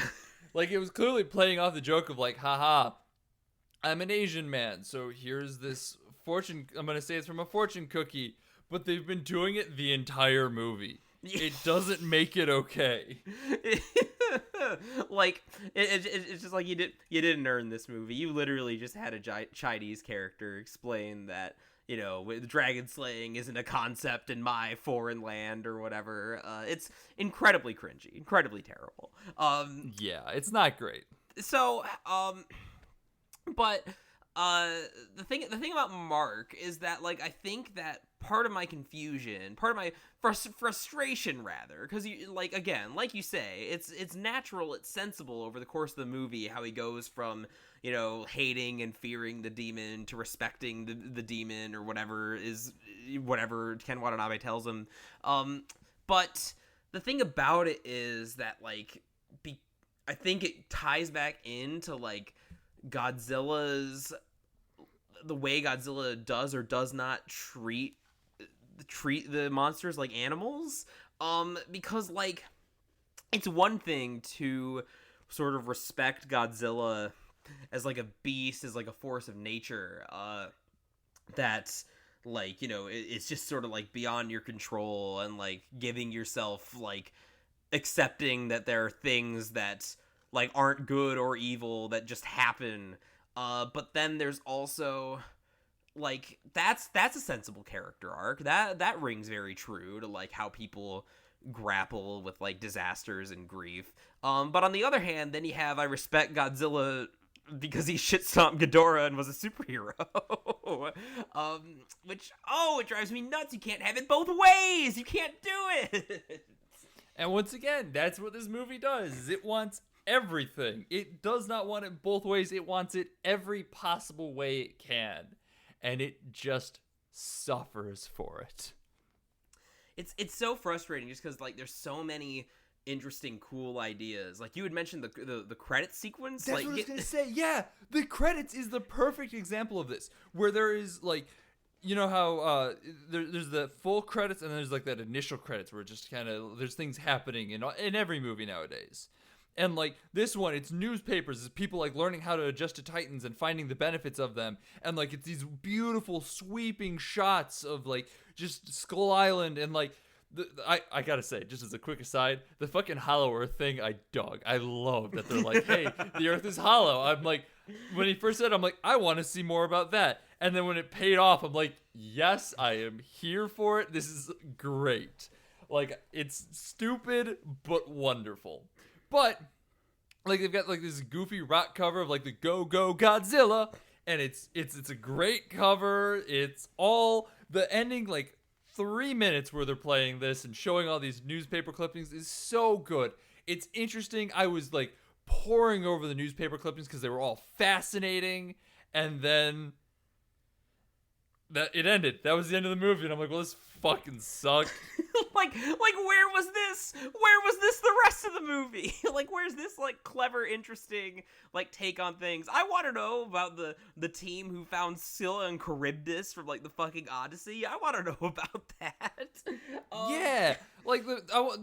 like, it was clearly playing off the joke of like, haha, I'm an Asian man, so here's this fortune, I'm gonna say it's from a fortune cookie, but they've been doing it the entire movie. It doesn't make it okay.
Like, it's just like you didn't earn this movie. You literally just had a Chinese character explain that, you know, dragon slaying isn't a concept in my foreign land or whatever. It's incredibly cringy, incredibly terrible.
Yeah, it's not great.
So, but the thing about Mark is that, like, I think that part of my confusion, part of my frustration rather, because you, like, again, like you say, it's natural, it's sensible over the course of the movie how he goes from, you know, hating and fearing the demon to respecting the demon, or whatever Ken Watanabe tells him. But the thing about it is that, like, I think it ties back into, like, the way Godzilla does or does not treat the monsters like animals, because, like, it's one thing to sort of respect Godzilla as like a beast, as like a force of nature, that's, like, you know, it's just sort of like beyond your control, and like giving yourself, like, accepting that there are things that, like, aren't good or evil that just happen. But then there's also like that's a sensible character arc. That rings very true to like how people grapple with like disasters and grief. But on the other hand, then you have I respect Godzilla because he shit stomped Ghidorah and was a superhero. Which it drives me nuts. You can't have it both ways. You can't do it.
And once again, that's what this movie does. Is it wants everything. It does not want it both ways. It wants it every possible way it can. And it just suffers for it.
It's so frustrating just because like there's so many interesting, cool ideas. Like you had mentioned the credit sequence.
That's
like,
what I was gonna say. Yeah, the credits is the perfect example of this, where there is like, you know how there's the full credits and there's like that initial credits where it just kind of there's things happening in every movie nowadays. And like this one, it's newspapers, it's people like learning how to adjust to Titans and finding the benefits of them. And like it's these beautiful sweeping shots of like just Skull Island and like I gotta say, just as a quick aside, the fucking hollow earth thing I dug. I love that they're like, hey, the earth is hollow. I'm like, when he first said it, I'm like, I want to see more about that. And then when it paid off, I'm like, yes, I am here for it. This is great. Like, it's stupid, but wonderful. But like they've got like this goofy rock cover of like the Go Go Godzilla, and it's a great cover. It's all the ending like 3 minutes where they're playing this and showing all these newspaper clippings is so good. It's interesting. I was like poring over the newspaper clippings because they were all fascinating, and then that it ended. That was the end of the movie, and I'm like, well, this fucking sucked.
like where was this? Where was this the rest of the movie? Like where's this like clever, interesting like take on things? I want to know about the team who found Scylla and Charybdis from like the fucking Odyssey. I want to know about that.
Yeah, like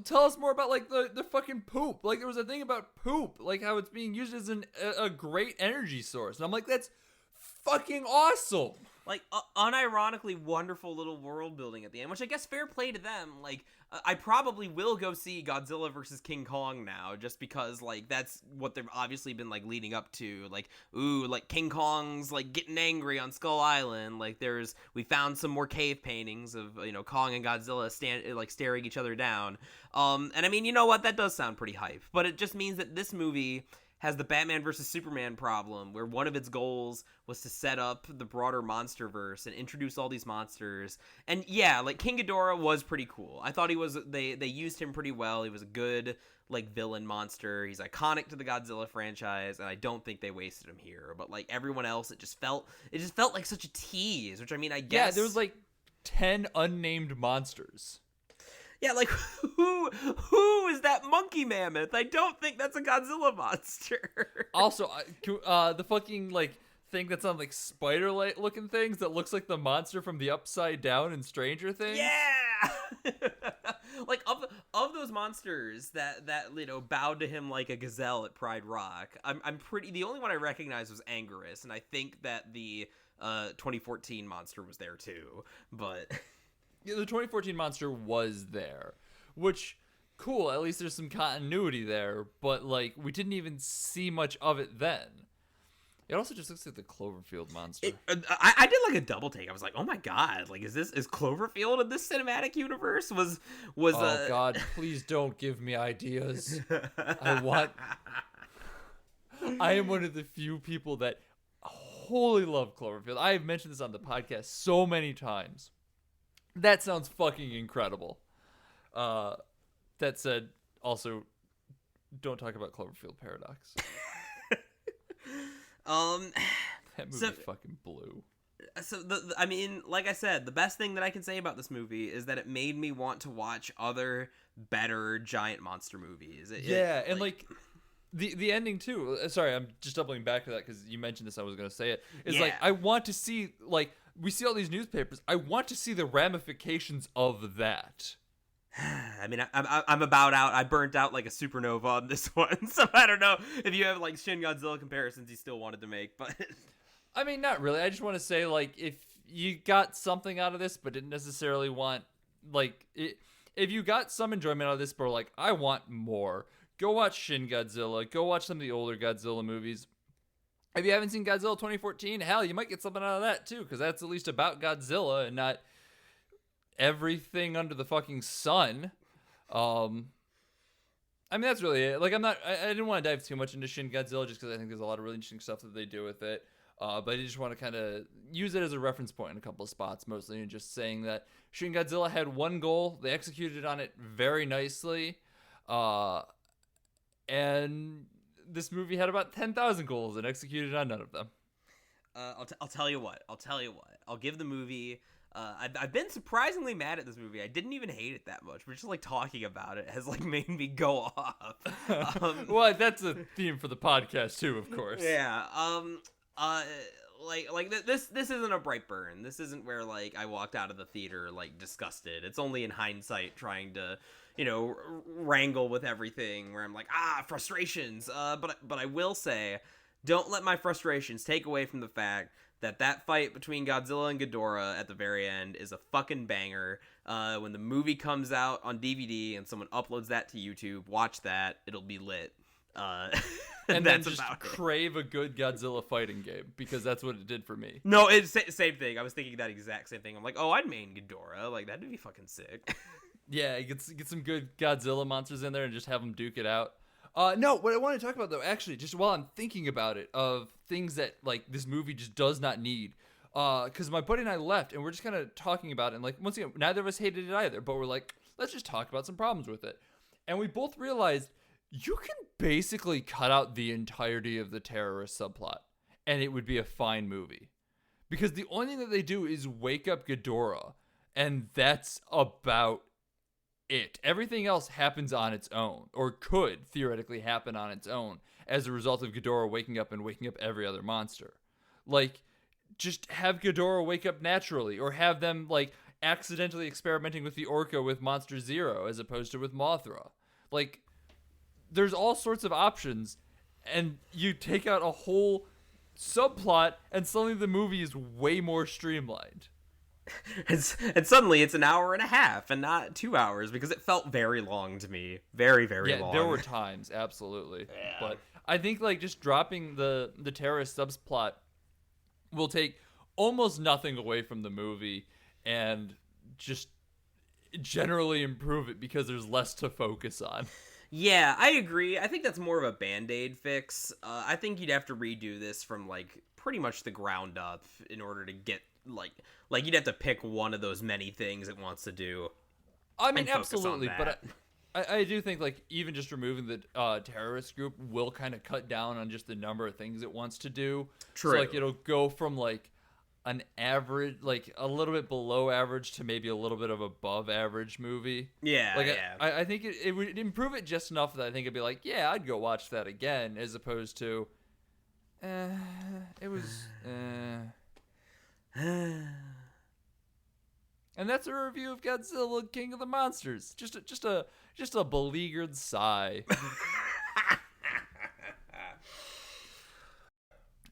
tell us more about like the fucking poop. Like there was a thing about poop, like how it's being used as a great energy source, and I'm like, that's fucking awesome.
Like, unironically wonderful little world building at the end, which I guess fair play to them. Like, I probably will go see Godzilla versus King Kong now, just because, like, that's what they've obviously been, like, leading up to. Like, ooh, like, King Kong's, like, getting angry on Skull Island. Like, we found some more cave paintings of, you know, Kong and Godzilla staring each other down. And I mean, you know what? That does sound pretty hype. But it just means that this movie has the Batman versus Superman problem, where one of its goals was to set up the broader monsterverse and introduce all these monsters. And yeah, like King Ghidorah was pretty cool. I thought they used him pretty well. He was a good like villain monster. He's iconic to the Godzilla franchise, and I don't think they wasted him here. But like everyone else, it just felt like such a tease. Which I mean, I guess
there was like 10 unnamed monsters.
Yeah, like, who is that monkey mammoth? I don't think that's a Godzilla monster.
Also, the fucking, like, thing that's on, like, spider-like looking things that looks like the monster from the Upside Down in Stranger Things.
Yeah! Like, of those monsters that, you know, bowed to him like a gazelle at Pride Rock, the only one I recognized was Anguirus, and I think that the 2014 monster was there, too, but...
Yeah, the 2014 monster was there, which, cool, at least there's some continuity there, but, like, we didn't even see much of it then. It also just looks like the Cloverfield monster.
I did, like, a double take. I was like, oh my god, like, is Cloverfield in this cinematic universe? Oh,
God, please don't give me ideas. I am one of the few people that wholly love Cloverfield. I have mentioned this on the podcast so many times. That sounds fucking incredible. That said, also, don't talk about Cloverfield Paradox. That movie fucking blew.
So, I mean, like I said, the best thing that I can say about this movie is that it made me want to watch other, better giant monster movies.
And the ending too. Sorry, I'm just doubling back to that because you mentioned this. I was gonna say it. It's like I want to see like. We see all these newspapers. I want to see the ramifications of that.
I mean, I'm about out. I burnt out like a supernova on this one, so I don't know if you have like Shin Godzilla comparisons you still wanted to make, but
I mean, not really. I just want to say like if you got something out of this, but didn't necessarily want like if you got some enjoyment out of this, but like I want more, go watch Shin Godzilla. Go watch some of the older Godzilla movies. If you haven't seen Godzilla 2014, hell, you might get something out of that too, because that's at least about Godzilla and not everything under the fucking sun. I mean, that's really it. Like, I didn't want to dive too much into Shin Godzilla just because I think there's a lot of really interesting stuff that they do with it. But I just want to kind of use it as a reference point in a couple of spots, mostly, and just saying that Shin Godzilla had one goal. They executed on it very nicely. And this movie had about 10,000 goals and executed on none of them.
I'll tell you what. I'll give the movie... I've been surprisingly mad at this movie. I didn't even hate it that much, but just like talking about it has like made me go off.
Well, that's a theme for the podcast too, of course.
Yeah. This isn't a bright burn. This isn't where like I walked out of the theater like disgusted. It's only in hindsight trying to, wrangle with everything where I'm like, frustrations. But I will say, don't let my frustrations take away from the fact that fight between Godzilla and Ghidorah at the very end is a fucking banger. When the movie comes out on DVD and someone uploads that to YouTube, watch that. It'll be lit.
And then just crave a good Godzilla fighting game, because that's what it did for me.
No, it's same thing. I was thinking that exact same thing. I'm like, I'd main Ghidorah. Like, that'd be fucking sick.
Yeah, get some good Godzilla monsters in there and just have them duke it out. No, what I want to talk about, though, actually, just while I'm thinking about it, of things that, like, this movie just does not need. Because my buddy and I left, and we're just kind of talking about it. And, like, once again, neither of us hated it either. But we're like, let's just talk about some problems with it. And we both realized you can basically cut out the entirety of the terrorist subplot, and it would be a fine movie. Because the only thing that they do is wake up Ghidorah, and that's about it. Everything else happens on its own, or could theoretically happen on its own as a result of Ghidorah waking up and waking up every other monster. Like, just have Ghidorah wake up naturally, or have them like accidentally experimenting with the orca with Monster Zero as opposed to with Mothra. Like, there's all sorts of options, and you take out a whole subplot and suddenly the movie is way more streamlined.
And suddenly it's an hour and a half and not 2 hours, because it felt very long to me. Very, very long.
Yeah, there were times, absolutely. Yeah. But I think like just dropping the terrorist subplot will take almost nothing away from the movie and just generally improve it because there's less to focus on.
Yeah, I agree. I think that's more of a Band-Aid fix. I think you'd have to redo this from like pretty much the ground up in order to get like you'd have to pick one of those many things it wants to do.
I mean, absolutely, but I do think like even just removing the terrorist group will kind of cut down on just the number of things it wants to do.
True.
So like it'll go from like an average, like a little bit below average to maybe a little bit of above average movie.
Yeah,
like
yeah.
I think it would improve it just enough that I think it'd be like, yeah, I'd go watch that again, as opposed to, it was, And that's a review of Godzilla, King of the Monsters. Just a beleaguered sigh.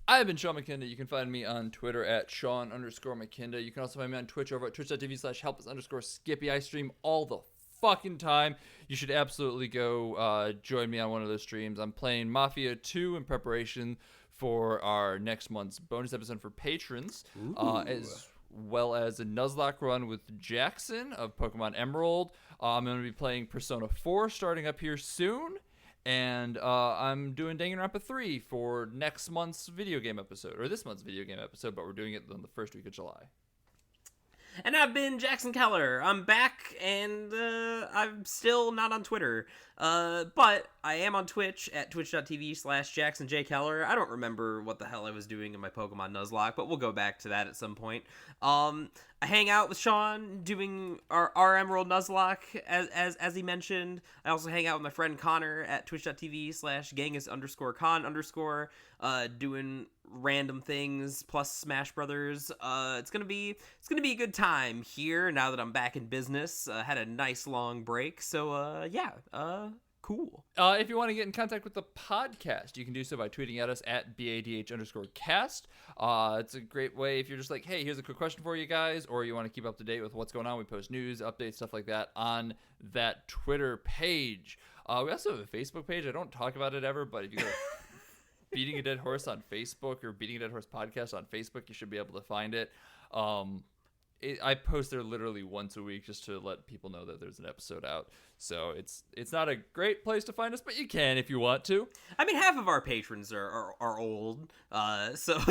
I've been Sean McKinda. You can find me on Twitter at Sean_McKinda. You can also find me on Twitch over at twitch.tv/helpus_Skippy. I stream all the fucking time. You should absolutely go join me on one of those streams. I'm playing Mafia 2 in preparation for our next month's bonus episode for patrons, as well as a Nuzlocke run with Jackson of Pokemon Emerald. I'm going to be playing Persona 4 starting up here soon, and I'm doing Danganronpa 3 for next month's video game episode, or this month's video game episode, but we're doing it on the first week of July.
And I've been Jackson Keller. I'm back, and I'm still not on Twitter. But I am on Twitch at twitch.tv/JacksonJKeller. I don't remember what the hell I was doing in my Pokemon Nuzlocke, but we'll go back to that at some point. I hang out with Sean doing our Emerald Nuzlocke, as he mentioned. I also hang out with my friend Connor at twitch.tv/Genghis_Con_, doing random things plus Smash Brothers. It's gonna be a good time here now that I'm back in business. Had a nice long break, so cool.
If you want to get in contact with the podcast, you can do so by tweeting at us at BADH_cast. It's a great way if you're just like, hey, here's a quick question for you guys, or you want to keep up to date with what's going on. We post news, updates, stuff like that on that Twitter page. We also have a Facebook page. I don't talk about it ever, but if you go Beating a Dead Horse on Facebook or Beating a Dead Horse podcast on Facebook. You should be able to find it. I post there literally once a week just to let people know that there's an episode out. So it's not a great place to find us, but you can if you want to.
I mean, half of our patrons are old, so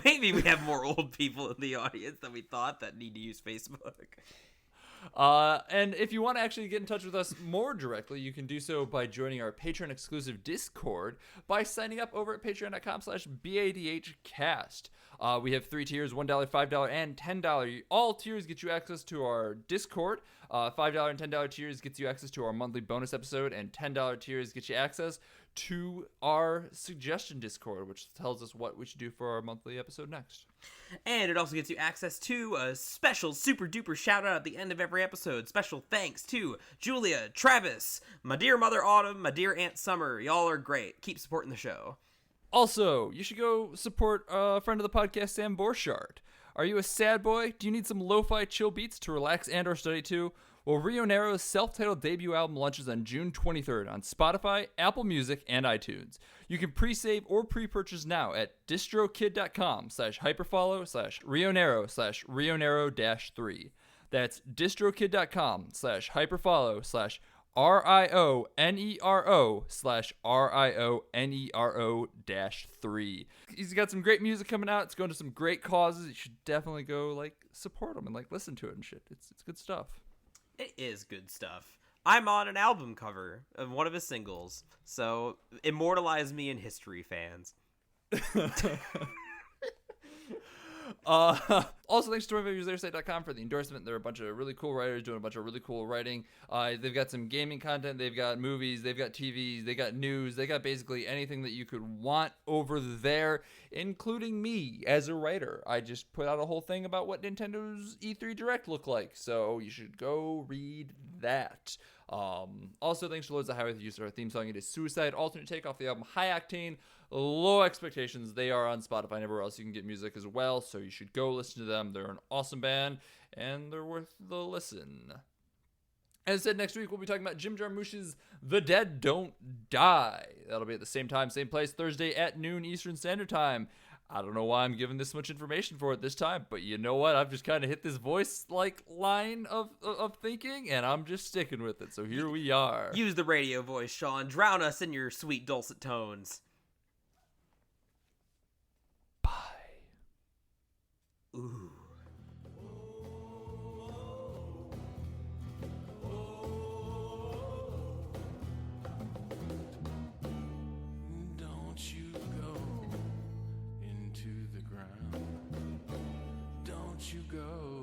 maybe we have more old people in the audience than we thought that need to use Facebook.
And if you want to actually get in touch with us more directly, you can do so by joining our Patreon-exclusive Discord by signing up over at patreon.com/BADHcast. We have 3 tiers, $1, $5, and $10. All tiers get you access to our Discord. $5 and $10 tiers gets you access to our monthly bonus episode, and $10 tiers get you access to our suggestion Discord, which tells us what we should do for our monthly episode next.
And it also gets you access to a special super duper shout out at the end of every episode. Special thanks to Julia, Travis, my dear mother Autumn, my dear Aunt Summer. Y'all are great. Keep supporting the show.
Also, you should go support a friend of the podcast, Sam Borchardt. Are you a sad boy? Do you need some lo-fi chill beats to relax and or study to? Well, Rio Nero's self-titled debut album launches on June 23rd on Spotify, Apple Music, and iTunes. You can pre-save or pre-purchase now at distrokid.com/hyperfollow/RioNero/RioNero-3. That's distrokid.com/RIONERO/RIONERO-3. He's got some great music coming out. It's going to some great causes. You should definitely go support him and listen to it and shit. It's good stuff.
It is good stuff. I'm on an album cover of one of his singles, so immortalize me in history, fans.
Also, thanks to StoryMoviersTheirSite.com for the endorsement. There are a bunch of really cool writers doing a bunch of really cool writing. They've got some gaming content. They've got movies. They've got TVs. They got news. They got basically anything that you could want over there, including me as a writer. I just put out a whole thing about what Nintendo's E3 Direct looked like, so you should go read that. Also, thanks to Loads of Highway for the use of our theme song. It is Suicide, alternate take off the album High Octane. Low Expectations. They are on Spotify and everywhere else you can get music as well, so you should go listen to them. They're an awesome band, and they're worth the listen. As I said, next week we'll be talking about Jim Jarmusch's The Dead Don't Die. That'll be at the same time, same place, Thursday at noon Eastern Standard Time. I don't know why I'm giving this much information for it this time, but you know what? I've just kind of hit this voice line of thinking, and I'm just sticking with it. So here we are.
Use the radio voice, Sean. Drown us in your sweet dulcet tones.
Bye.
Ooh.
Don't you go into the ground. Don't you go